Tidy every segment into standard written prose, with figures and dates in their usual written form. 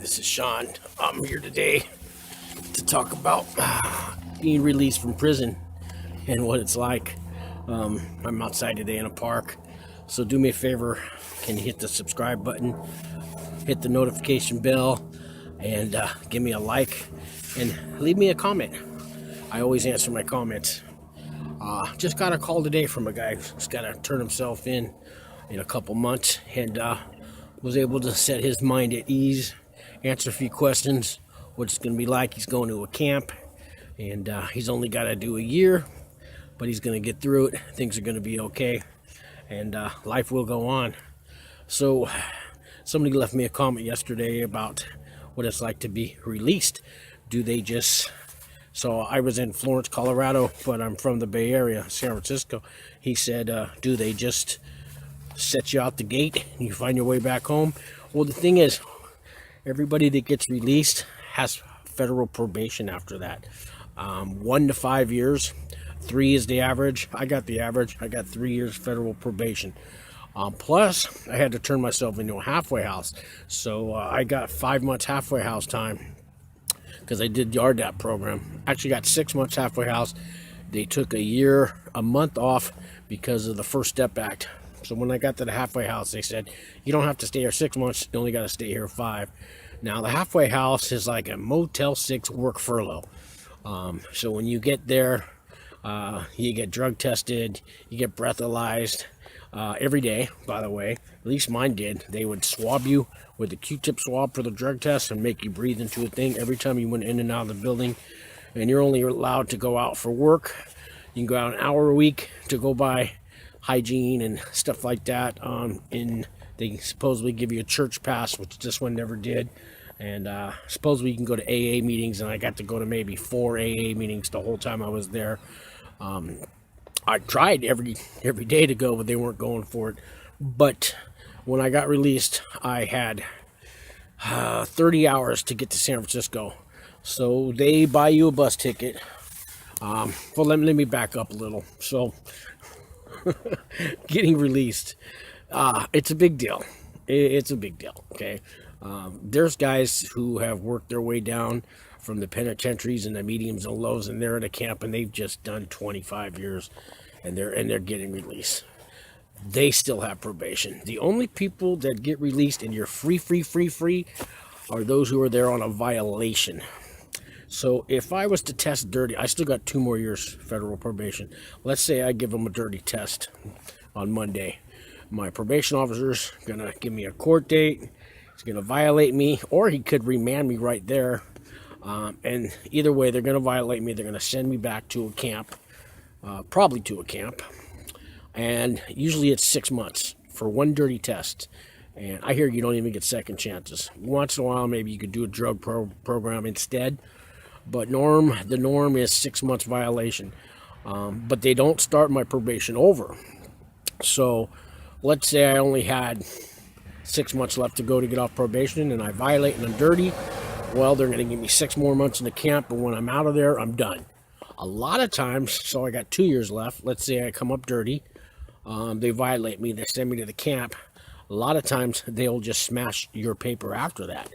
This is Sean. I'm here today to talk about being released from prison and what it's like. I'm outside today in a park, so do me a favor, can you hit the subscribe button, hit the notification bell, and give me a like, and leave me a comment. I always answer my comments. Just got a call today from a guy who's got to turn himself in a couple months, and was able to set his mind at ease, answer a few questions, what it's going to be like. He's going to a camp, and he's only got to do a year, but he's going to get through it. Things are going to be okay, and life will go on. So somebody left me a comment yesterday about what it's like to be released. Do they just... So I was in Florence, Colorado, but I'm from the Bay Area, San Francisco. He said, do they just set you out the gate and you find your way back home? Well, the thing is, everybody that gets released has federal probation after that. 1 to 5 years. 3 is the average. I got the average. I got 3 years federal probation. Plus, I had to turn myself into a halfway house. So I got 5 months halfway house time because I did the RDAP program. Actually got 6 months halfway house. They took a month off because of the First Step Act. So when I got to the halfway house, they said, you don't have to stay here 6 months, you only got to stay here 5. Now, the halfway house is like a Motel 6 work furlough. So when you get there, you get drug tested, you get breathalyzed every day, by the way. At least mine did. They would swab you with a Q-tip swab for the drug test and make you breathe into a thing every time you went in and out of the building. And you're only allowed to go out for work. You can go out an hour a week to go by hygiene and stuff like that. They supposedly give you a church pass, which this one never did. And supposedly you can go to AA meetings, and I got to go to maybe 4 AA meetings the whole time I was there. I tried every day to go, but they weren't going for it. But when I got released, I had 30 hours to get to San Francisco. So they buy you a bus ticket. Well, let me back up a little. So getting released, it's a big deal. It's a big deal, okay? There's guys who have worked their way down from the penitentiaries and the mediums and lows, and they're at a camp and they've just done 25 years, and they're getting released. They still have probation. The only people that get released and you're free are those who are there on a violation. So if I was to test dirty, I still got 2 more years federal probation. Let's say I give them a dirty test on Monday. My probation officer's gonna give me a court date. He's gonna violate me, or he could remand me right there. And either way, they're gonna violate me. They're gonna send me back to a camp, probably to a camp. And usually it's 6 months for one dirty test. And I hear you don't even get second chances. Once in a while, maybe you could do a drug program instead. But the norm is 6 months violation. But they don't start my probation over. So let's say I only had 6 months left to go to get off probation, and I violate and I'm dirty. Well, they're going to give me 6 more months in the camp, but when I'm out of there, I'm done. A lot of times, so I got 2 years left. Let's say I come up dirty. They violate me. They send me to the camp. A lot of times, they'll just smash your paper after that.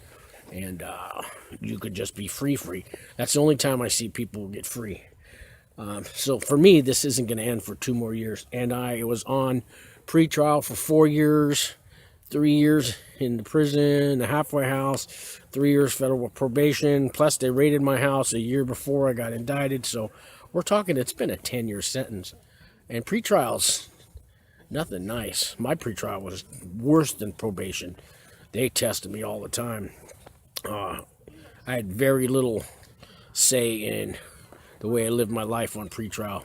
And you could just be free. That's the only time I see people get free. So for me, this isn't going to end for 2 more years. And I was on pretrial for 4 years, 3 years in the prison, the halfway house, 3 years federal probation. Plus, they raided my house a year before I got indicted. So we're talking, it's been a 10-year sentence. And pretrial's nothing nice. My pretrial was worse than probation. They tested me all the time. I had very little say in the way I lived my life on pretrial.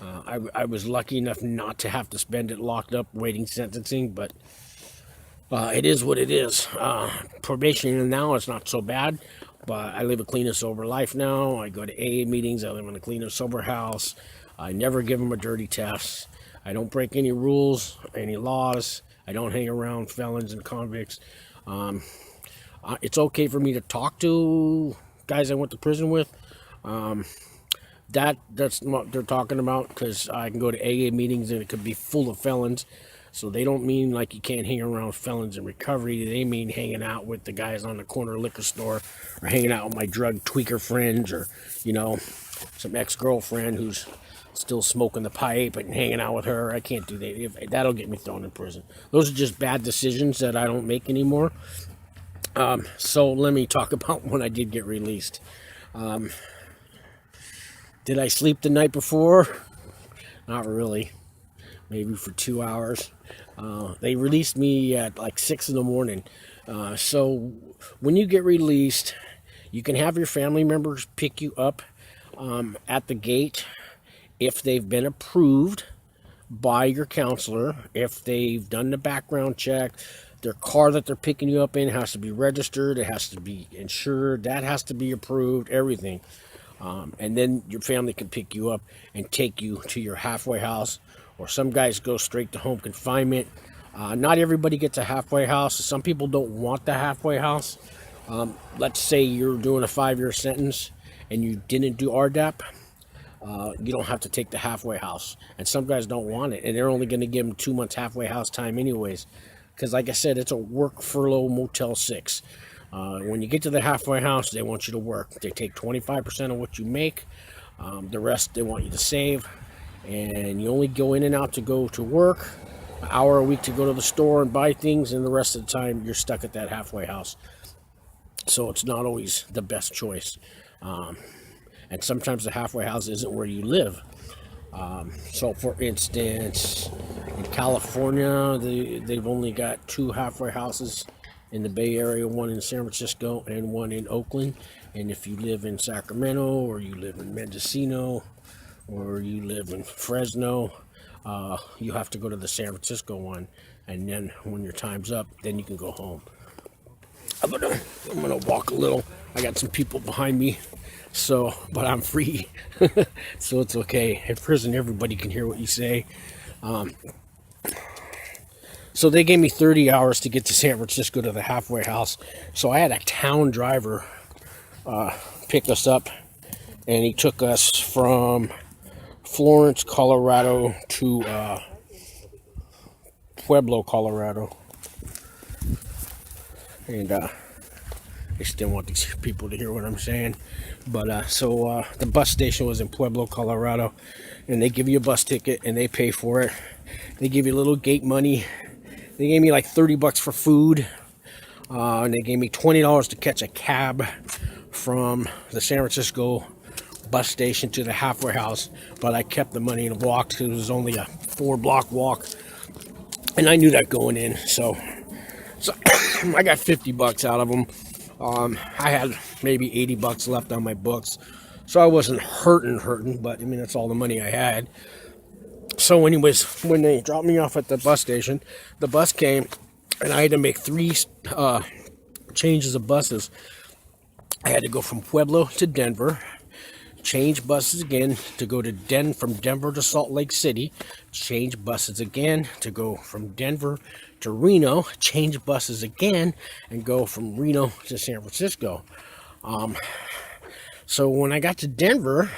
I was lucky enough not to have to spend it locked up waiting sentencing, but it is what it is. Probation now, it's not so bad, but I live a clean and sober life now. I go to AA meetings. I live in a clean and sober house. I never give them a dirty test. I don't break any rules, any laws. I don't hang around felons and convicts. It's okay for me to talk to guys I went to prison with. That's what they're talking about, because I can go to AA meetings and it could be full of felons. So they don't mean like you can't hang around felons in recovery. They mean hanging out with the guys on the corner liquor store, or hanging out with my drug tweaker friends, or, you know, some ex-girlfriend who's still smoking the pipe and hanging out with her. I can't do that. That'll get me thrown in prison. Those are just bad decisions that I don't make anymore. So let me talk about when I did get released. Did I sleep the night before? Not really. Maybe for 2 hours. They released me at like 6 in the morning. So when you get released, you can have your family members pick you up at the gate if they've been approved by your counselor, if they've done the background check. Their car that they're picking you up in has to be registered, it has to be insured, that has to be approved, everything. And then your family can pick you up and take you to your halfway house, or some guys go straight to home confinement. Not everybody gets a halfway house. Some people don't want the halfway house. Let's say you're doing a 5-year sentence and you didn't do RDAP. You don't have to take the halfway house. And some guys don't want it, and they're only going to give them 2 months halfway house time anyways. Because like I said, it's a work furlough Motel 6. When you get to the halfway house, they want you to work. They take 25% of what you make. The rest they want you to save. And you only go in and out to go to work, an hour a week to go to the store and buy things, and the rest of the time you're stuck at that halfway house. So it's not always the best choice. And sometimes the halfway house isn't where you live. So for instance, in California, they've only got 2 halfway houses in the Bay Area, one in San Francisco and one in Oakland. And if you live in Sacramento, or you live in Mendocino, or you live in Fresno, you have to go to the San Francisco one. And then when your time's up, then you can go home. I'm gonna walk a little. I got some people behind me. So, but I'm free, so it's okay. In prison, everybody can hear what you say. So they gave me 30 hours to get to San Francisco to the halfway house. So I had a town driver pick us up, and he took us from Florence, Colorado to Pueblo, Colorado. And I just didn't want these people to hear what I'm saying. But so the bus station was in Pueblo, Colorado, and they give you a bus ticket and they pay for it. They give you a little gate money. They gave me like $30 for food, and they gave me $20 to catch a cab from the San Francisco bus station to the halfway house. But I kept the money and walked, because it was only a 4-block walk, and I knew that going in. So I got $50 out of them. I had maybe $80 left on my books, so I wasn't hurting, but I mean, that's all the money I had. So anyways, when they dropped me off at the bus station, the bus came, and I had to make 3 changes of buses. I had to go from Pueblo to Denver, change buses again to go to from Denver to Salt Lake City, change buses again to go from Denver to Reno, change buses again, and go from Reno to San Francisco. So when I got to Denver,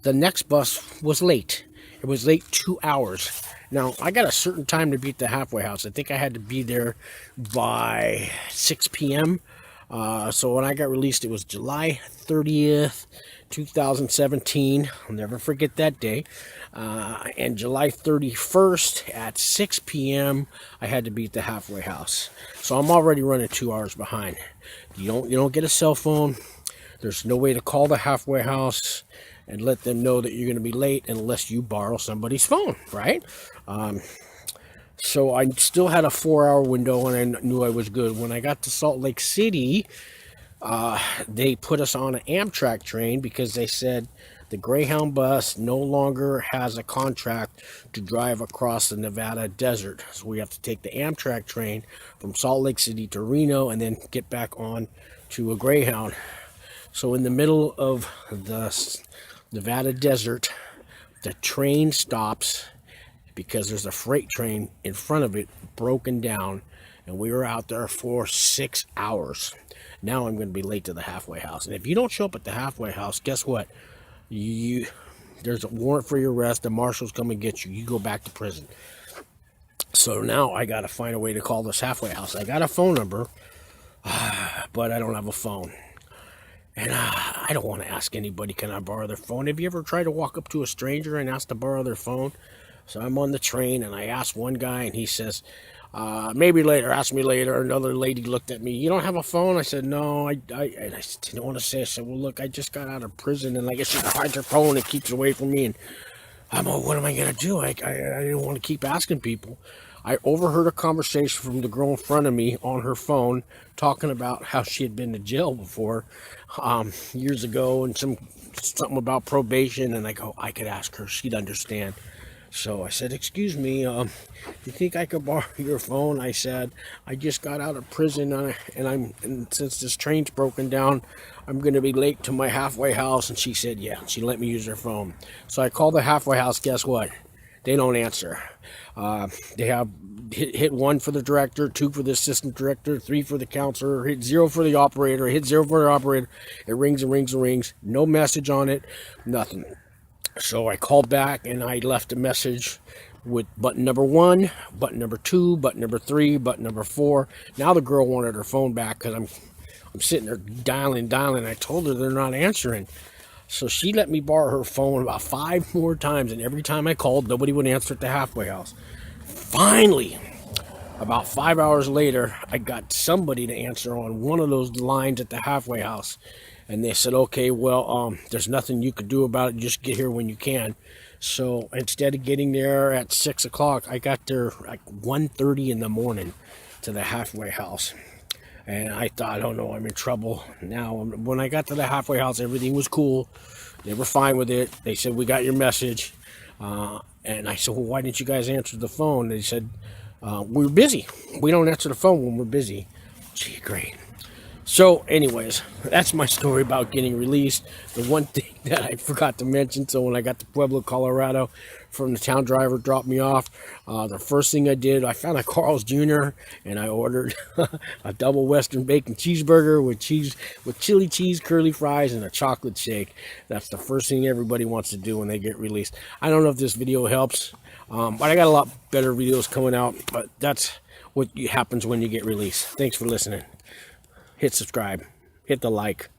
the next bus was late. It was late 2 hours. Now, I got a certain time to be at the halfway house. I think I had to be there by 6 p.m. So when I got released, it was July 30th, 2017. I'll never forget that day. And July 31st at 6 p.m., I had to be at the halfway house. So I'm already running 2 hours behind. You don't get a cell phone. There's no way to call the halfway house and let them know that you're going to be late unless you borrow somebody's phone, right? So I still had a 4-hour window, and I knew I was good. When I got to Salt Lake City, they put us on an Amtrak train because they said the Greyhound bus no longer has a contract to drive across the Nevada desert. So we have to take the Amtrak train from Salt Lake City to Reno and then get back on to a Greyhound. So in the middle of the Nevada desert, the train stops because there's a freight train in front of it broken down, and we were out there for 6 hours. Now I'm going to be late to the halfway house. And if you don't show up at the halfway house, guess what? There's a warrant for your arrest. The marshals come and get you. You go back to prison. So now I got to find a way to call this halfway house. I got a phone number, but I don't have a phone. And I don't want to ask anybody, can I borrow their phone? Have you ever tried to walk up to a stranger and ask to borrow their phone? So I'm on the train, and I asked one guy, and he says, maybe later, ask me later. Another lady looked at me, you don't have a phone? I said, no, and I didn't want to say. I said, well, look, I just got out of prison, and I guess you can hide your phone. It keeps away from me, and I'm like, what am I going to do? I didn't want to keep asking people. I overheard a conversation from the girl in front of me on her phone talking about how she had been to jail before years ago, and something about probation. And I go, I could ask her, she'd understand. So I said, excuse me, you think I could borrow your phone? I said, I just got out of prison, and since this train's broken down, I'm going to be late to my halfway house. And she said, yeah, she let me use her phone. So I called the halfway house. Guess what? They don't answer. They have hit 1 for the director, 2 for the assistant director, 3 for the counselor, hit 0 for the operator, hit 0 for the operator. It rings and rings and rings. No message on it, nothing. So I called back, and I left a message with button number 1, button number 2, button number 3, button number 4. Now the girl wanted her phone back because I'm sitting there dialing. I told her they're not answering. So she let me borrow her phone about 5 more times, and every time I called, nobody would answer at the halfway house. Finally, about 5 hours later, I got somebody to answer on one of those lines at the halfway house. And they said, okay, well, there's nothing you could do about it. Just get here when you can. So instead of getting there at 6 o'clock, I got there like 1:30 in the morning to the halfway house. And I thought, oh no, I'm in trouble. Now, when I got to the halfway house, everything was cool. They were fine with it. They said, we got your message. And I said, well, why didn't you guys answer the phone? They said, we're busy. We don't answer the phone when we're busy. Gee, great. So anyways, that's my story about getting released. The one thing that I forgot to mention, so when I got to Pueblo, Colorado, from the town driver dropped me off, the first thing I did, I found a Carl's Jr. and I ordered a double Western bacon cheeseburger with chili cheese, curly fries, and a chocolate shake. That's the first thing everybody wants to do when they get released. I don't know if this video helps, but I got a lot better videos coming out, but that's what happens when you get released. Thanks for listening. Hit subscribe, hit the like.